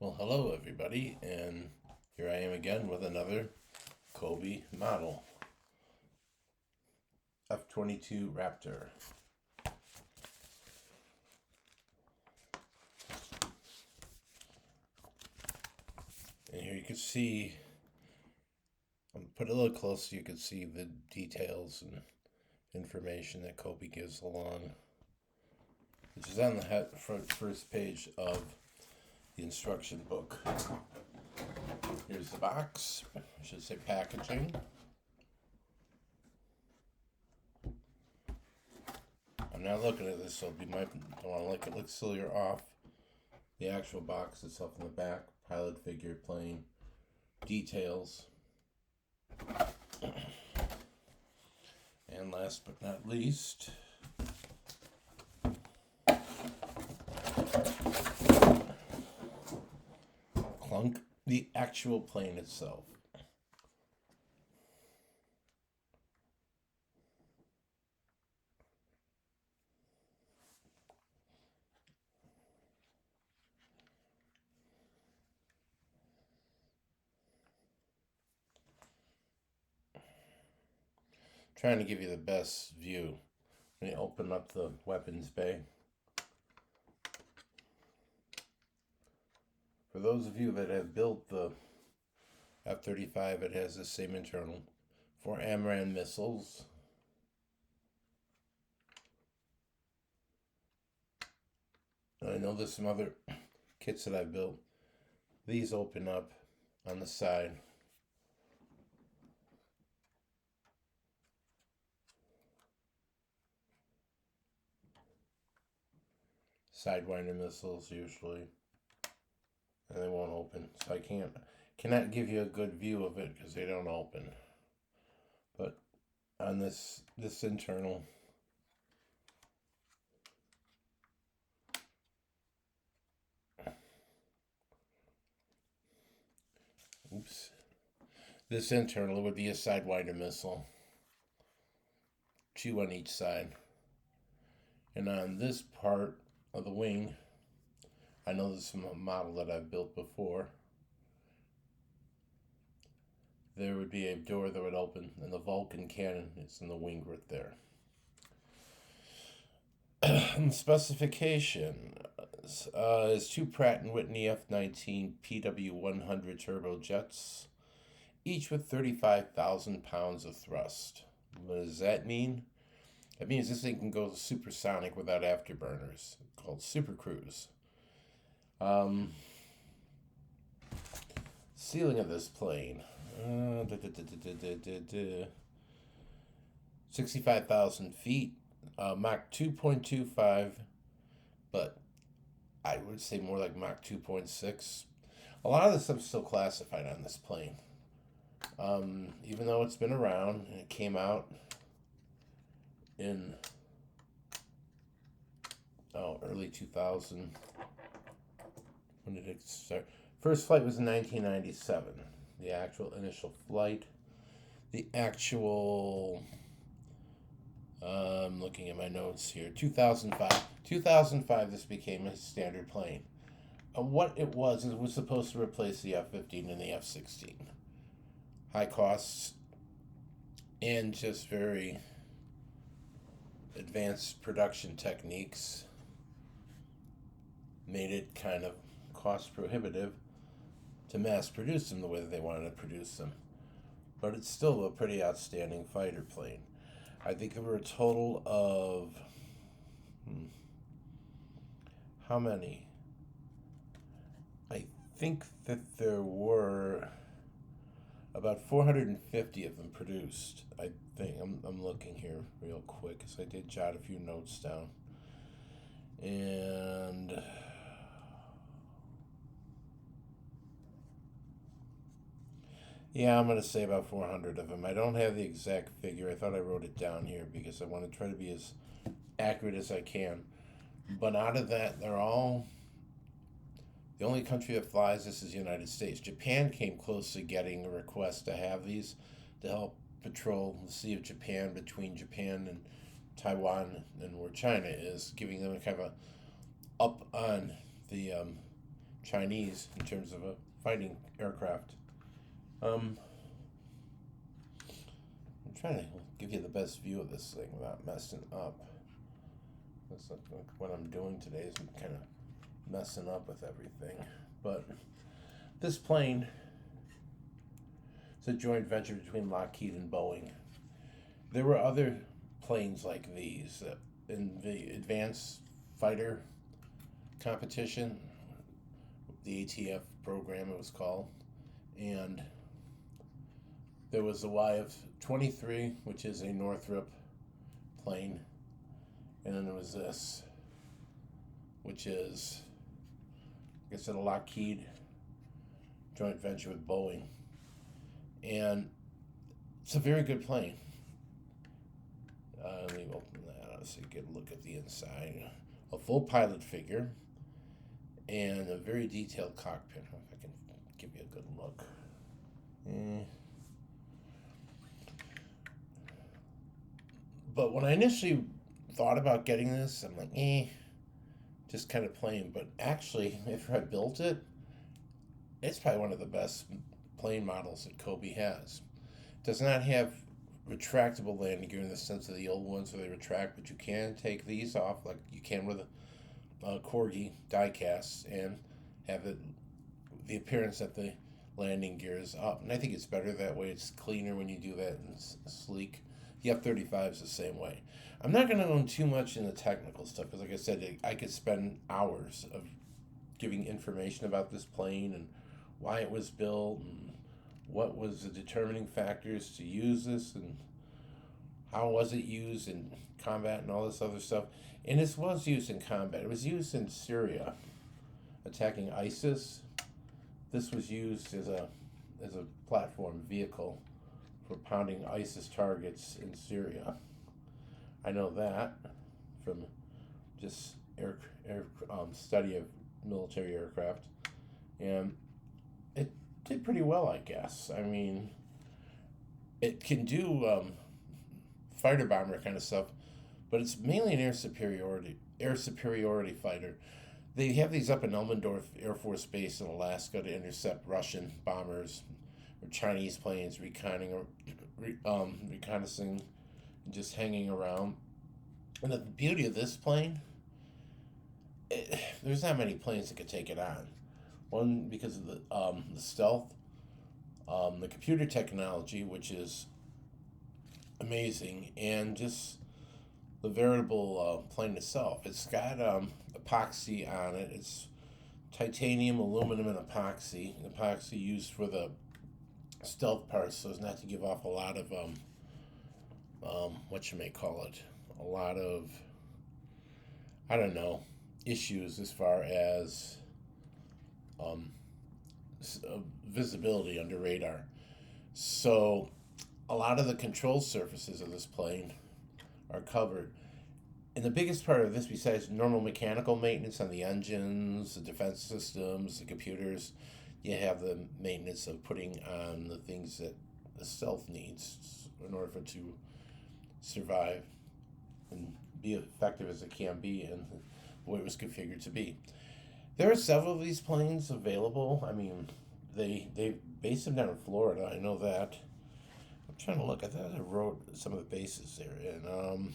Well, hello everybody, and here I am again with another Cobi model, F22 Raptor. And here you can see, I'll put it a little closer so you can see the details and information that Cobi gives along, which is on the first page of the instruction book. Here's the box, I should say packaging. I'm not looking at this, so you might want to look at it so you're off. The actual box itself in the back, pilot figure, plane, details. And last but not least, clunk, the actual plane itself. Trying to give you the best view when you open up the weapons bay. For those of you that have built the F-35, it has the same internal 4 AMRAAM missiles. And I know there's some other kits that I've built. These open up on the side. Sidewinder missiles usually, and they won't open, so I cannot give you a good view of it because they don't open. But on this internal, this internal would be a Sidewinder missile, 2 on each side. And on this part of the wing, I know this is a model that I've built before, there would be a door that would open, and the Vulcan cannon is in the wing right there. Specification is 2 Pratt & Whitney F-19 PW100 turbojets, each with 35,000 pounds of thrust. What does that mean? That means this thing can go supersonic without afterburners, called Super Cruise. Ceiling of this plane, 65,000 feet, Mach 2.25, but I would say more like Mach 2.6. A lot of this stuff's still classified on this plane. Even though it's been around, and it came out in early 2000. When did it start? First flight was in 1997. The actual initial flight. The actual, I'm looking at my notes here, 2005. 2005, this became a standard plane. What it was supposed to replace the F-15 and the F-16. High costs and just very advanced production techniques made it kind of cost prohibitive to mass produce them the way that they wanted to produce them. But it's still a pretty outstanding fighter plane. I think there were a total of how many? I think that there were about 450 of them produced. I think I'm looking here real quick because I did jot a few notes down. And yeah, I'm going to say about 400 of them. I don't have the exact figure. I thought I wrote it down here because I want to try to be as accurate as I can. But out of that, the only country that flies this is the United States. Japan came close to getting a request to have these to help patrol the Sea of Japan between Japan and Taiwan and where China is, giving them a kind of a up on the Chinese in terms of a fighting aircraft. I'm trying to give you the best view of this thing without messing up. That's like what I'm doing today is kind of messing up with everything. But this plane is a joint venture between Lockheed and Boeing. There were other planes like these in the advanced fighter competition, the ATF program it was called, and there was the YF-23, which is a Northrop plane, and then there was this, which is, like I said, a Lockheed joint venture with Boeing, and it's a very good plane. Let me open that so you get a look at the inside. A full pilot figure and a very detailed cockpit. If I can give you a good look. But when I initially thought about getting this, I'm like, just kind of plain. But actually, after I built it, it's probably one of the best plane models that Cobi has. It does not have retractable landing gear in the sense of the old ones where they retract, but you can take these off like you can with a Corgi die-cast and have the appearance that the landing gear is up. And I think it's better that way. It's cleaner when you do that and sleek. The F-35 is the same way. I'm not going to go into too much in the technical stuff because, like I said, I could spend hours of giving information about this plane and why it was built and what was the determining factors to use this and how was it used in combat and all this other stuff. And this was used in combat. It was used in Syria, attacking ISIS. This was used as a platform vehicle for pounding ISIS targets in Syria. I know that from just study of military aircraft, and it did pretty well, I guess. I mean, it can do fighter bomber kind of stuff, but it's mainly an air superiority fighter. They have these up in Elmendorf Air Force Base in Alaska to intercept Russian bombers or Chinese planes reconnaissing, just hanging around. And the beauty of this plane, there's not many planes that could take it on. One, because of the stealth, the computer technology, which is amazing, and just the veritable plane itself. It's got epoxy on it. It's titanium, aluminum, and epoxy. Epoxy used for the stealth parts so as not to give off a lot of what you may call it, a lot of, I don't know, issues as far as visibility under radar. So a lot of the control surfaces of this plane are covered. And the biggest part of this, besides normal mechanical maintenance on the engines, the defense systems, the computers, you have the maintenance of putting on the things that the stealth needs in order for it to survive and be effective as it can be and the way it was configured to be. There are several of these planes available. I mean, they base them down in Florida. I know that. I'm trying to look. I thought I wrote some of the bases there. And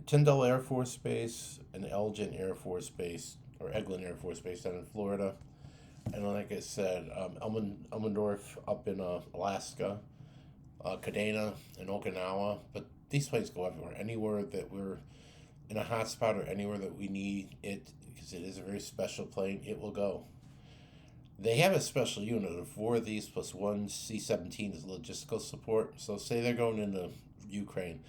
Tyndall Air Force Base and Elgin Air Force Base, or Eglin Air Force Base down in Florida. And like I said, Elmendorf up in Alaska, Kadena and Okinawa. But these planes go everywhere. Anywhere that we're in a hot spot or anywhere that we need it, because it is a very special plane, it will go. They have a special unit of 4 of these plus 1 C-17 as logistical support. So say they're going into Ukraine.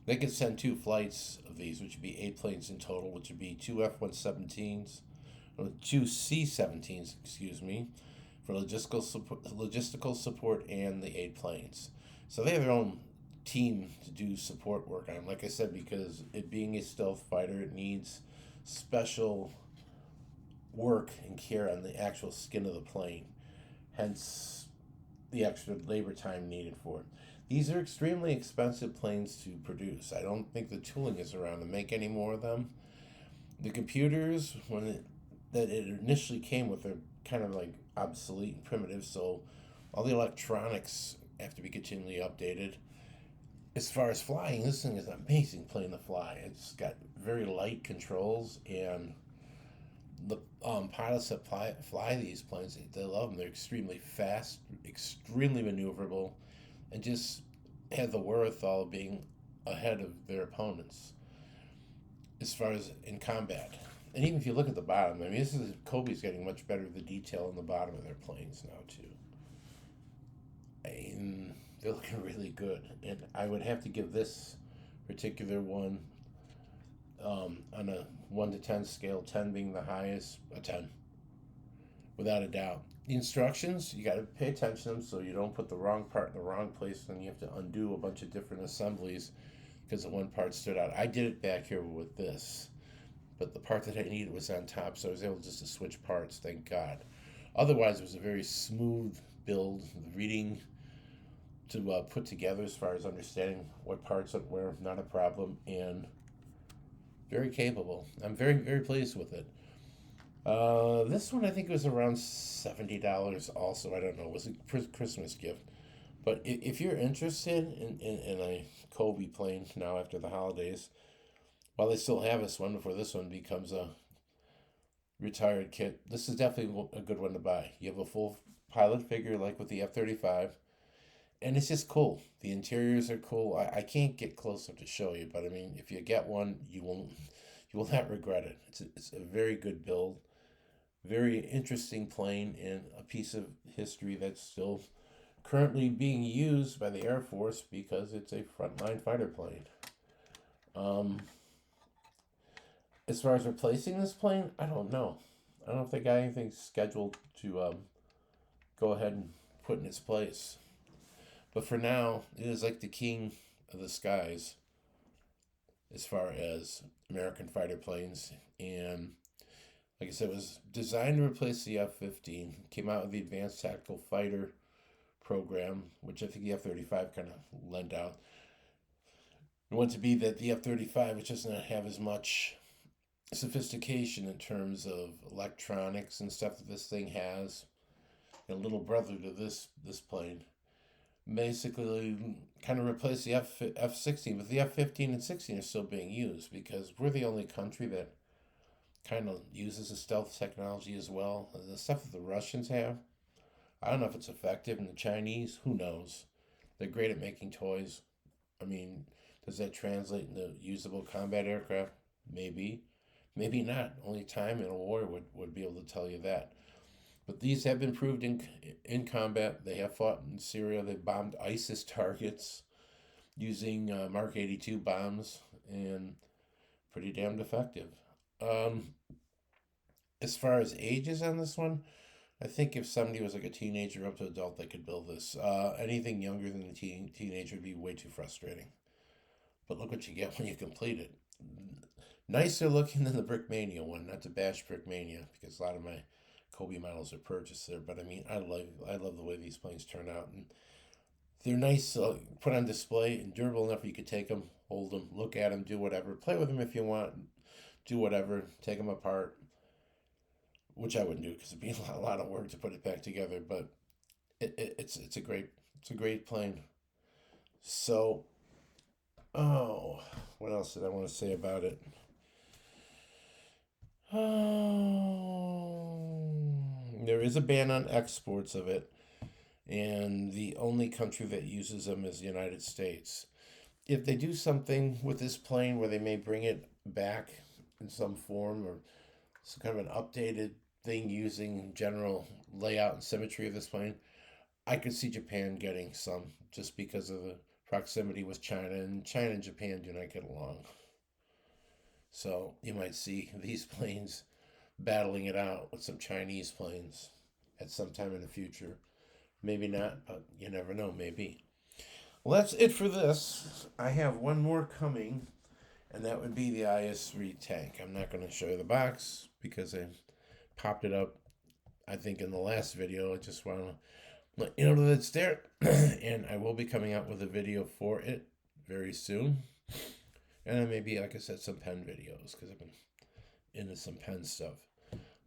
They could send 2 flights of these, which would be 8 planes in total, which would be 2 F-117s, or 2 C-17s, for logistical support and the 8 planes. So they have their own team to do support work on. Like I said, because it being a stealth fighter, it needs special work and care on the actual skin of the plane. Hence the extra labor time needed for it. These are extremely expensive planes to produce. I don't think the tooling is around to make any more of them. The computers, when that it initially came with are kind of like obsolete and primitive, so all the electronics have to be continually updated. As far as flying, this thing is an amazing plane to fly. It's got very light controls, and the pilots that fly these planes, they love them. They're extremely fast, extremely maneuverable, and just have the wherewithal of being ahead of their opponents as far as in combat. And even if you look at the bottom, I mean, this is Cobi's getting much better with the detail on the bottom of their planes now too. I mean, they're looking really good, and I would have to give this particular one on a 1 to 10 scale, 10 being the highest, a 10, without a doubt. The instructions, you got to pay attention to them so you don't put the wrong part in the wrong place, and you have to undo a bunch of different assemblies because the one part stood out. I did it back here with this, but the part that I needed was on top, so I was able just to switch parts, thank God. Otherwise, it was a very smooth build. The reading to put together as far as understanding what parts were not a problem, and very capable. I'm very, very pleased with it. This one I think was around $70 also. I don't know. It was a Christmas gift. But if you're interested in a Cobi plane now after the holidays, while they still have this one before this one becomes a retired kit, this is definitely a good one to buy. You have a full pilot figure like with the F-35, and it's just cool. The interiors are cool. I can't get close enough to show you, but I mean, if you get one, you will not regret it. It's a very good build, very interesting plane, and a piece of history that's still currently being used by the Air Force because it's a frontline fighter plane. Um, as far as replacing this plane, I don't know. I don't know if they got anything scheduled to go ahead and put in its place. But for now, it is like the king of the skies as far as American fighter planes. And like I said, it was designed to replace the F-15. Came out with the Advanced Tactical Fighter program, which I think the F-35 kind of lent out. It wants to be that the F-35, which does not have as much sophistication in terms of electronics and stuff that this thing has, a little brother to this plane, basically kind of replace the F-16, but the F-15 and 16 are still being used because we're the only country that kind of uses the stealth technology as well. The stuff that the Russians have, I don't know if it's effective, and the Chinese, who knows? They're great at making toys. I mean, does that translate into usable combat aircraft? Maybe. Maybe not. Only time in a war would be able to tell you that. But these have been proved in combat. They have fought in Syria. They bombed ISIS targets using Mark 82 bombs, and pretty damned effective. Um, as far as ages on this one, I think if somebody was like a teenager up to adult, they could build this. Anything younger than a teenager would be way too frustrating. But look what you get when you complete it. Nicer looking than the Brickmania one, not to bash Brickmania, because a lot of my Cobi models are purchased there. But I mean, I love the way these planes turn out, and they're nice, put on display and durable enough you could take them, hold them, look at them, do whatever, play with them if you want, do whatever, take them apart, which I wouldn't do because it'd be a lot of work to put it back together. But it's a great plane. So, oh, what else did I want to say about it? There is a ban on exports of it, and the only country that uses them is the United States. If they do something with this plane where they may bring it back in some form or some kind of an updated thing using general layout and symmetry of this plane, I could see Japan getting some just because of the proximity with China, and China and Japan do not get along. So you might see these planes battling it out with some Chinese planes at some time in the future. Maybe not, but you never know, maybe. Well, that's it for this. I have one more coming, and that would be the IS-3 tank. I'm not going to show you the box because I popped it up, I think, in the last video. I just want to let you know that it's there, and I will be coming out with a video for it very soon. And maybe, like I said, some pen videos because I've been into some pen stuff.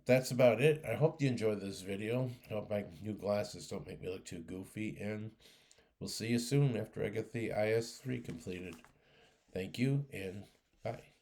that's about it. I hope you enjoyed this video. I hope my new glasses don't make me look too goofy, and we'll see you soon after I get the IS3 completed. Thank you, and bye.